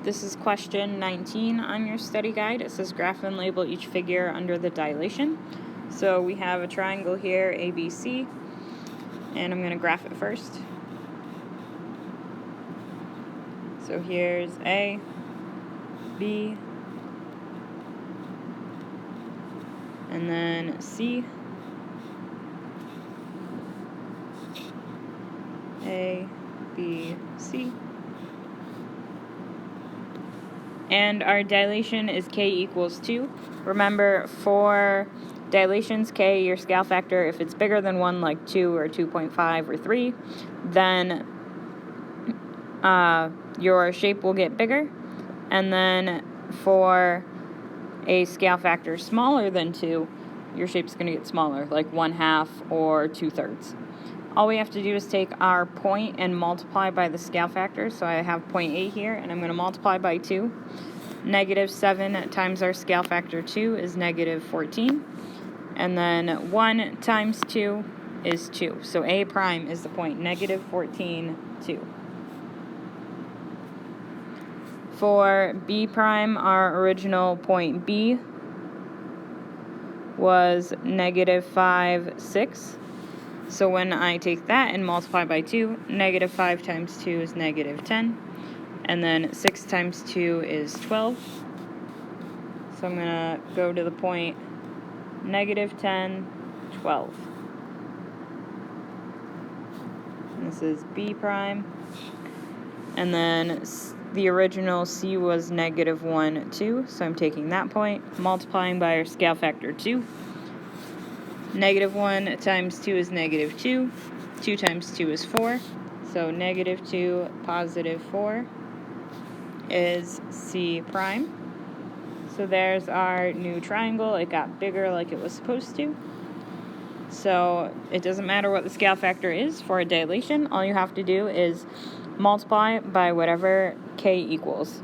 This is question 19 on your study guide. It says graph and label each figure under the dilation. So we have a triangle here, ABC, and I'm going to graph it first. So here's A, B, and then C, A, B, C. And our dilation is k equals 2. Remember, for dilations k, your scale factor, if it's bigger than 1, like 2 or 2.5 or 3, then your shape will get bigger. And then for a scale factor smaller than 2, your shape's going to get smaller, like 1/2 or 2/3. All we have to do is take our point and multiply by the scale factor. So I have 0.8 here, and I'm going to multiply by 2. -7 times our scale factor 2 is -14. And then 1 times 2 is 2. So A prime is the point, -14, 2. For B prime, our original point B was -5, 6. So when I take that and multiply by 2, -5 times 2 is -10. And then 6 times 2 is 12. So I'm going to go to the point -10, 12. And this is B prime. And then the original C was -1, 2. So I'm taking that point, multiplying by our scale factor 2. -1 times 2 is -2. 2 times 2 is 4. So -2, +4 is C prime. So there's our new triangle. It got bigger like it was supposed to. So it doesn't matter what the scale factor is for a dilation. All you have to do is multiply by whatever k equals.